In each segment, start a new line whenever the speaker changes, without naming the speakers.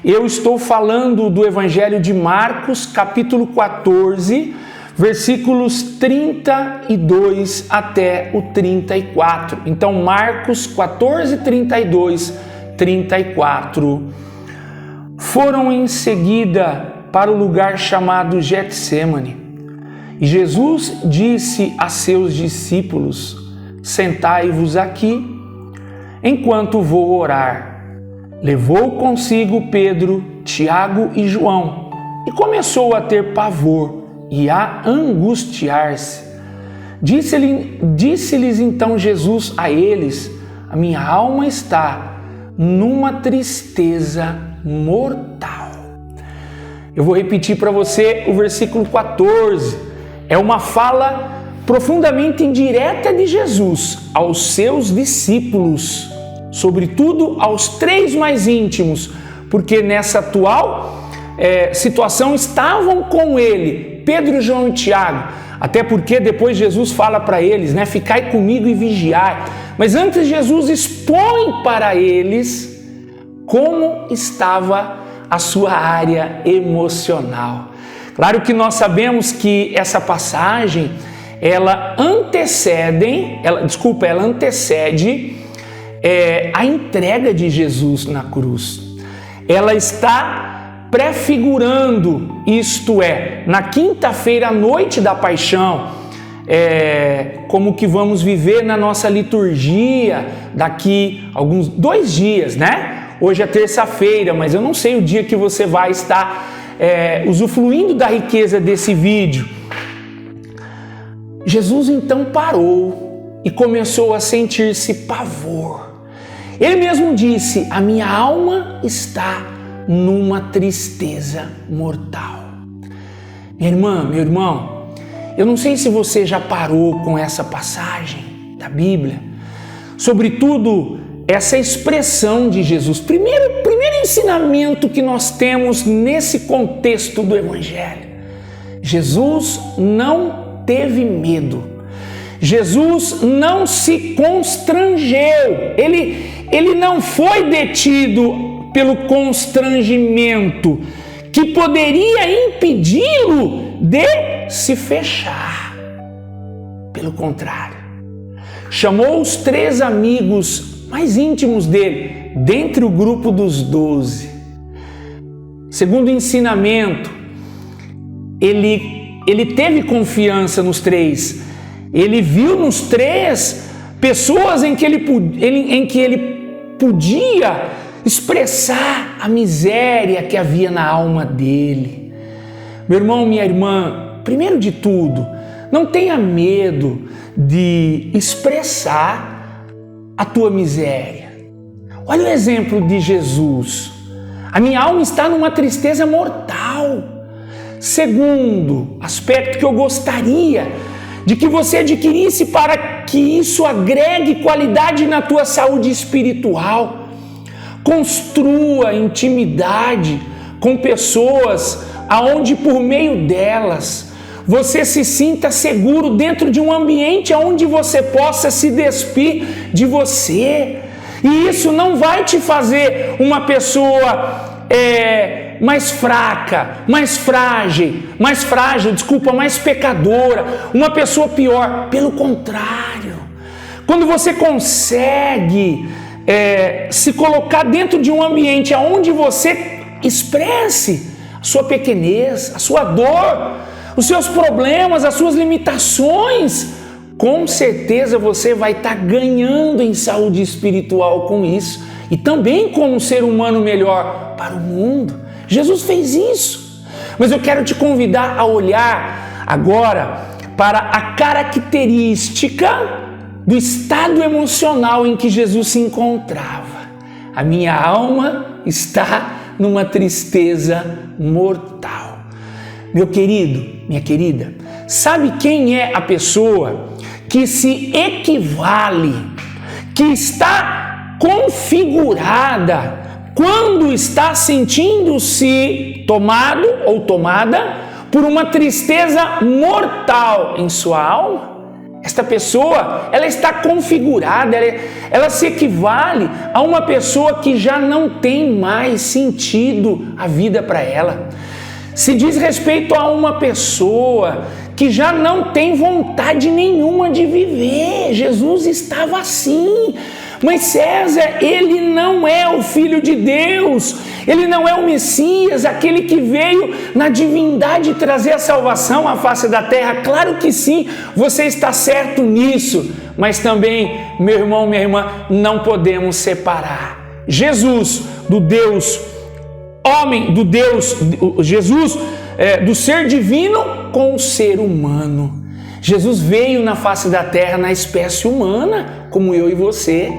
Eu estou falando do Evangelho de Marcos, capítulo 14, versículos 32 até o 34. Então, Marcos 14, 32, 34. Foram em seguida para o lugar chamado Getsêmani. E Jesus disse a seus discípulos: sentai-vos aqui, enquanto vou orar. Levou consigo Pedro, Tiago e João, e começou a ter pavor e a angustiar-se. Disse-lhes então Jesus a eles: a minha alma está numa tristeza mortal. Eu vou repetir para você o versículo 14. É uma fala profundamente indireta de Jesus aos seus discípulos, sobretudo aos três mais íntimos, porque nessa atual situação estavam com ele, Pedro, João e Tiago, até porque depois Jesus fala para eles, ficai comigo e vigiai. Mas antes Jesus expõe para eles como estava a sua área emocional. Claro que nós sabemos que essa passagem, ela antecede a entrega de Jesus na cruz. Ela está prefigurando, isto é, na quinta-feira à noite da paixão, como que vamos viver na nossa liturgia daqui alguns 2 dias, Hoje é terça-feira, mas eu não sei o dia que você vai estar usufruindo da riqueza desse vídeo. Jesus então parou e começou a sentir-se pavor. Ele mesmo disse: a minha alma está numa tristeza mortal. Minha irmã, meu irmão, eu não sei se você já parou com essa passagem da Bíblia, sobretudo essa expressão de Jesus. Primeiro ensinamento que nós temos nesse contexto do Evangelho: Jesus não teve medo. Jesus não se constrangeu. Ele não foi detido pelo constrangimento que poderia impedi-lo de se fechar. Pelo contrário, chamou os 3 amigos mais íntimos dele, dentre o grupo dos 12. Segundo ensinamento, ele teve confiança nos 3. Ele viu nos 3 pessoas em que ele podia expressar a miséria que havia na alma dele. Meu irmão, minha irmã, primeiro de tudo, não tenha medo de expressar a tua miséria. Olha o exemplo de Jesus. A minha alma está numa tristeza mortal. Segundo aspecto que eu gostaria de que você adquirisse para que isso agregue qualidade na tua saúde espiritual. Construa intimidade com pessoas aonde por meio delas você se sinta seguro dentro de um ambiente onde você possa se despir de você. E isso não vai te fazer uma pessoa mais fraca, mais pecadora, uma pessoa pior. Pelo contrário, quando você consegue se colocar dentro de um ambiente onde você expresse a sua pequenez, a sua dor, os seus problemas, as suas limitações, com certeza você vai estar ganhando em saúde espiritual com isso e também como um ser humano melhor para o mundo. Jesus fez isso. Mas eu quero te convidar a olhar agora para a característica do estado emocional em que Jesus se encontrava. A minha alma está numa tristeza mortal. Meu querido, minha querida, sabe quem é a pessoa que se equivale, que está configurada quando está sentindo-se tomado ou tomada por uma tristeza mortal em sua alma? Esta pessoa, ela está configurada, ela se equivale a uma pessoa que já não tem mais sentido a vida para ela. Se diz respeito a uma pessoa que já não tem vontade nenhuma de viver. Jesus estava assim. Mas César, ele não é o Filho de Deus, ele não é o Messias, aquele que veio na divindade trazer a salvação à face da terra. Claro que sim, você está certo nisso, mas também, meu irmão, minha irmã, não podemos separar Jesus do Deus homem, do Deus, Jesus do ser divino com o ser humano. Jesus veio na face da terra na espécie humana, como eu e você.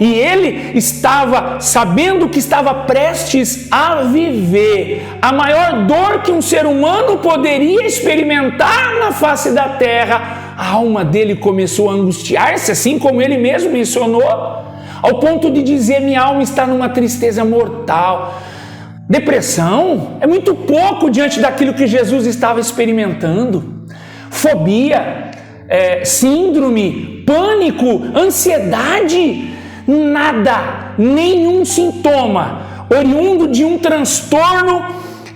E ele estava sabendo que estava prestes a viver a maior dor que um ser humano poderia experimentar na face da terra. A alma dele começou a angustiar-se, assim como ele mesmo mencionou, ao ponto de dizer: minha alma está numa tristeza mortal. Depressão é muito pouco diante daquilo que Jesus estava experimentando. Fobia, síndrome, pânico, ansiedade, nada, nenhum sintoma oriundo de um transtorno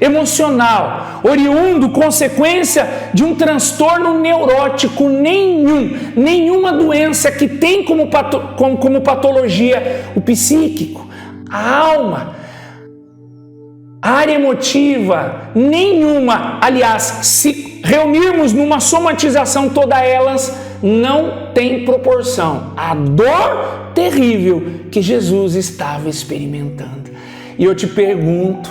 emocional, oriundo, consequência de um transtorno neurótico, nenhuma doença que tem como patologia o psíquico, a alma, a área emotiva, nenhuma. Aliás, se reunirmos numa somatização todas elas, não tem proporção à dor terrível que Jesus estava experimentando. E eu te pergunto,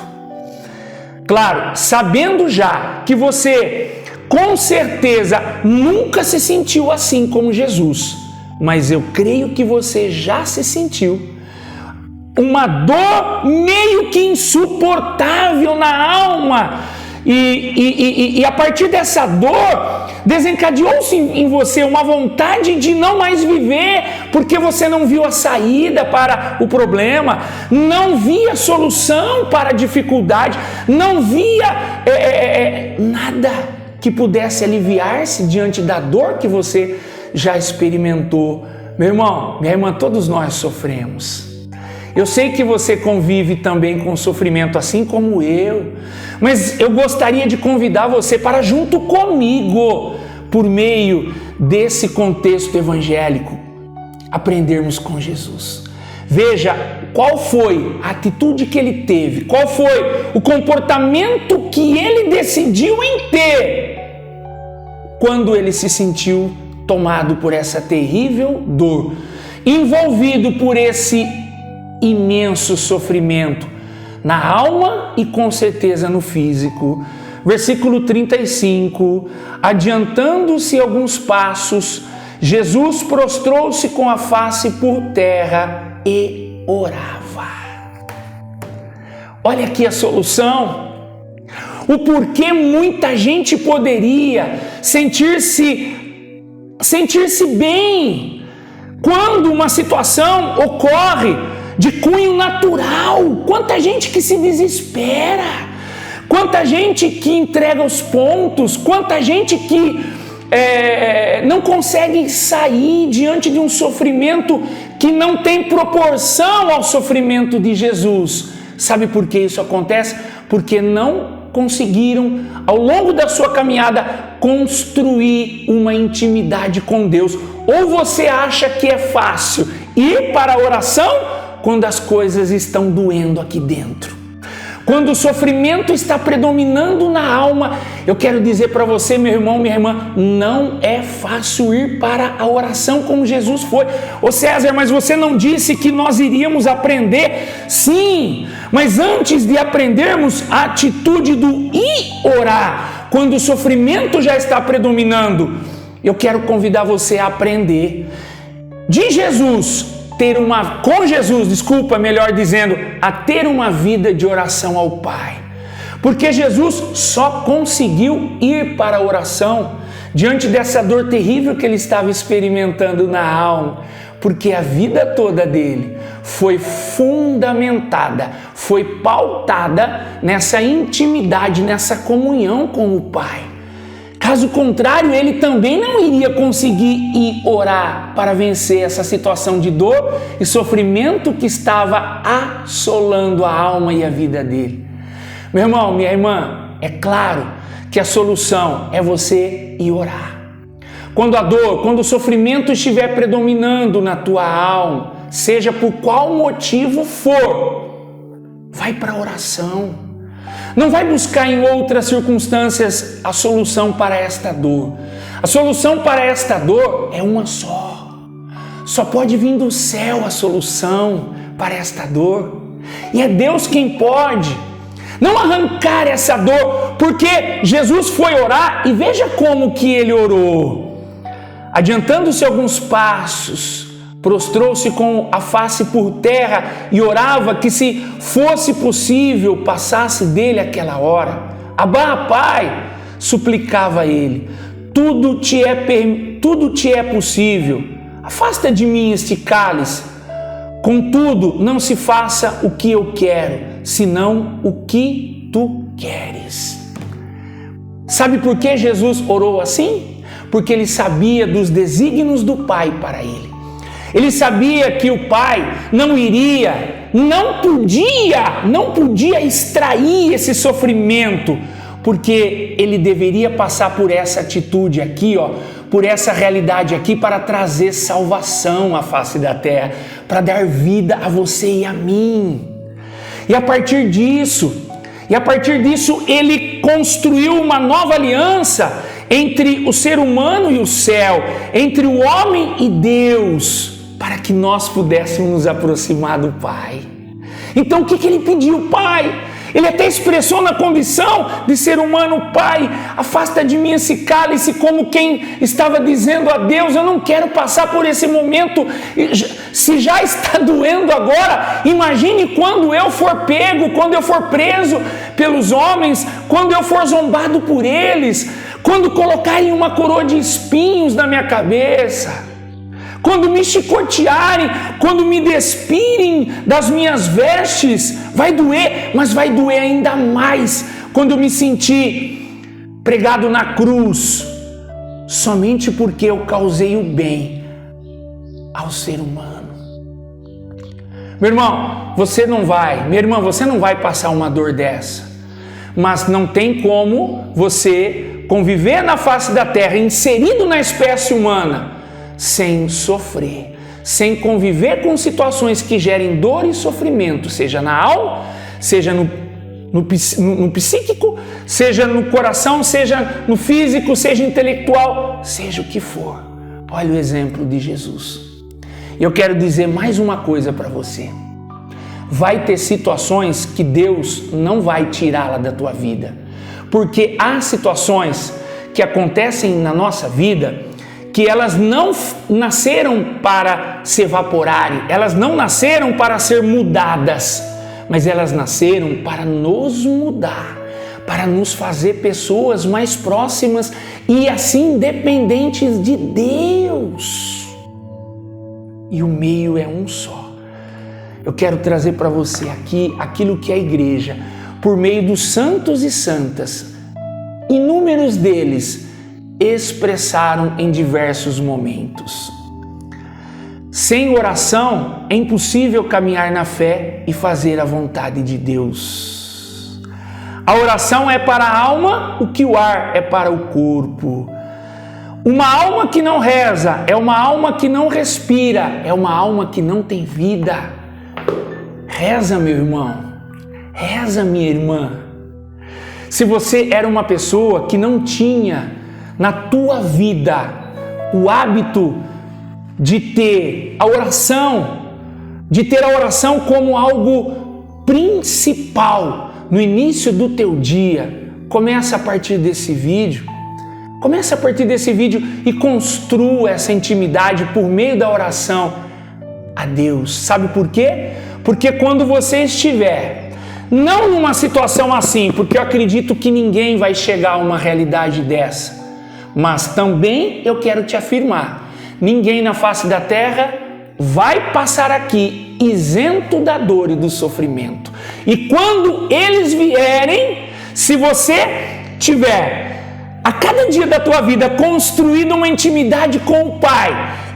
claro, sabendo já que você com certeza nunca se sentiu assim como Jesus, mas eu creio que você já se sentiu uma dor meio que insuportável na alma, e a partir dessa dor desencadeou-se em você uma vontade de não mais viver, porque você não viu a saída para o problema, não via solução para a dificuldade, não via nada que pudesse aliviar-se diante da dor que você já experimentou. Meu irmão, minha irmã, todos nós sofremos. Eu sei que você convive também com sofrimento, assim como eu, mas eu gostaria de convidar você para, junto comigo, por meio desse contexto evangélico, aprendermos com Jesus. Veja qual foi a atitude que ele teve, qual foi o comportamento que ele decidiu em ter quando ele se sentiu tomado por essa terrível dor, envolvido por esse imenso sofrimento na alma e com certeza no físico. Versículo 35, adiantando-se alguns passos, Jesus prostrou-se com a face por terra e orava. Olha aqui a solução. O porquê muita gente poderia sentir-se bem quando uma situação ocorre de cunho natural. Quanta gente que se desespera, quanta gente que entrega os pontos, quanta gente que não consegue sair diante de um sofrimento que não tem proporção ao sofrimento de Jesus. Sabe por que isso acontece? Porque não conseguiram, ao longo da sua caminhada, construir uma intimidade com Deus. Ou você acha que é fácil ir para a oração quando as coisas estão doendo aqui dentro, quando o sofrimento está predominando na alma. Eu quero dizer para você, meu irmão, minha irmã, não é fácil ir para a oração como Jesus foi. Ô César, mas você não disse que nós iríamos aprender? Sim, mas antes de aprendermos a atitude do ir orar, quando o sofrimento já está predominando, eu quero convidar você a aprender a ter uma vida de oração ao Pai. Porque Jesus só conseguiu ir para a oração diante dessa dor terrível que ele estava experimentando na alma, porque a vida toda dele foi fundamentada, foi pautada nessa intimidade, nessa comunhão com o Pai. Caso contrário, ele também não iria conseguir ir orar para vencer essa situação de dor e sofrimento que estava assolando a alma e a vida dele. Meu irmão, minha irmã, é claro que a solução é você ir orar. Quando a dor, quando o sofrimento estiver predominando na tua alma, seja por qual motivo for, vai para a oração. Não vai buscar em outras circunstâncias a solução para esta dor. A solução para esta dor é uma só. Só pode vir do céu a solução para esta dor. E é Deus quem pode. Não arrancar essa dor, porque Jesus foi orar e veja como que ele orou. Adiantando-se alguns passos, prostrou-se com a face por terra e orava que, se fosse possível, passasse dele aquela hora. Abá, Pai, suplicava ele, tudo te é possível. Afasta de mim este cálice. Contudo, não se faça o que eu quero, senão o que tu queres. Sabe por que Jesus orou assim? Porque ele sabia dos desígnios do Pai para ele. Ele sabia que o Pai não podia extrair esse sofrimento, porque ele deveria passar por essa atitude aqui, por essa realidade aqui, para trazer salvação à face da terra, para dar vida a você e a mim. E a partir disso, ele construiu uma nova aliança entre o ser humano e o céu, entre o homem e Deus, para que nós pudéssemos nos aproximar do Pai. Então o que ele pediu? Pai, ele até expressou na condição de ser humano: Pai, afasta de mim esse cálice, como quem estava dizendo a Deus: eu não quero passar por esse momento, se já está doendo agora, imagine quando eu for pego, quando eu for preso pelos homens, quando eu for zombado por eles, quando colocarem uma coroa de espinhos na minha cabeça, quando me chicotearem, quando me despirem das minhas vestes, vai doer, mas vai doer ainda mais quando eu me sentir pregado na cruz, somente porque eu causei o bem ao ser humano. Meu irmão, minha irmã, você não vai passar uma dor dessa, mas não tem como você conviver na face da terra, inserido na espécie humana, sem sofrer, sem conviver com situações que gerem dor e sofrimento, seja na alma, seja no psíquico, seja no coração, seja no físico, seja intelectual, seja o que for. Olha o exemplo de Jesus. E eu quero dizer mais uma coisa para você. Vai ter situações que Deus não vai tirá-la da tua vida, porque há situações que acontecem na nossa vida que elas não nasceram para se evaporarem, elas não nasceram para ser mudadas, mas elas nasceram para nos mudar, para nos fazer pessoas mais próximas e assim dependentes de Deus. E o meio é um só. Eu quero trazer para você aqui aquilo que a igreja, por meio dos santos e santas, inúmeros deles, expressaram em diversos momentos. Sem oração é impossível caminhar na fé e fazer a vontade de Deus. A oração é para a alma o que o ar é para o corpo. Uma alma que não reza é uma alma que não respira, é uma alma que não tem vida. Reza, meu irmão, reza, minha irmã. Se você era uma pessoa que não tinha na tua vida o hábito de ter a oração como algo principal no início do teu dia, começa a partir desse vídeo e construa essa intimidade por meio da oração a Deus. Sabe por quê? Porque quando você estiver não numa situação assim, porque eu acredito que ninguém vai chegar a uma realidade dessa, mas também eu quero te afirmar, ninguém na face da terra vai passar aqui isento da dor e do sofrimento. E quando eles vierem, se você tiver a cada dia da tua vida construído uma intimidade com o Pai,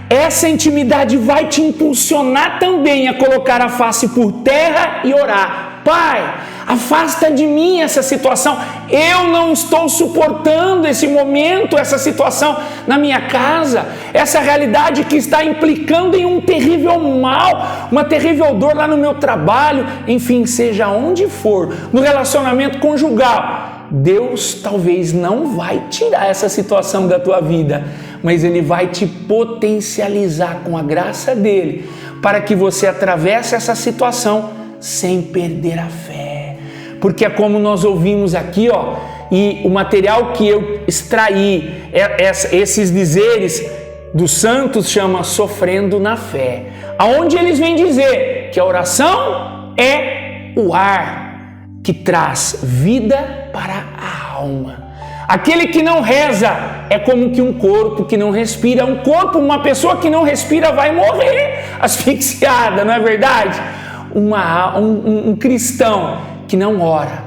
essa intimidade vai te impulsionar também a colocar a face por terra e orar. Pai, afasta de mim essa situação. Eu não estou suportando esse momento, essa situação na minha casa, essa realidade que está implicando em um terrível mal, uma terrível dor lá no meu trabalho, enfim, seja onde for, no relacionamento conjugal. Deus talvez não vai tirar essa situação da tua vida, mas Ele vai te potencializar com a graça dEle, para que você atravesse essa situação sem perder a fé. Porque é como nós ouvimos aqui, e o material que eu extraí, esses dizeres dos santos, chama Sofrendo na Fé, aonde eles vêm dizer que a oração é o ar que traz vida para a alma. Aquele que não reza é como que um corpo que não respira. Um corpo, uma pessoa que não respira vai morrer asfixiada, não é verdade? Um cristão que não ora,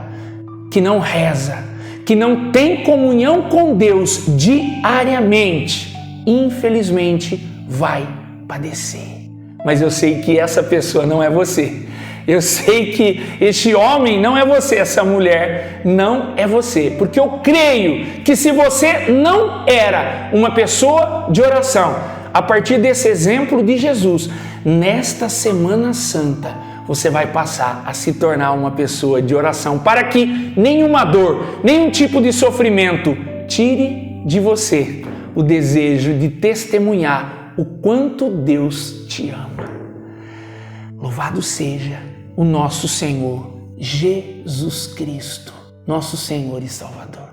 que não reza, que não tem comunhão com Deus diariamente, infelizmente vai padecer. Mas eu sei que essa pessoa não é você. Eu sei que este homem não é você, essa mulher não é você, porque eu creio que se você não era uma pessoa de oração, a partir desse exemplo de Jesus, nesta Semana Santa, você vai passar a se tornar uma pessoa de oração, para que nenhuma dor, nenhum tipo de sofrimento tire de você o desejo de testemunhar o quanto Deus te ama. Louvado seja o nosso Senhor Jesus Cristo, nosso Senhor e Salvador.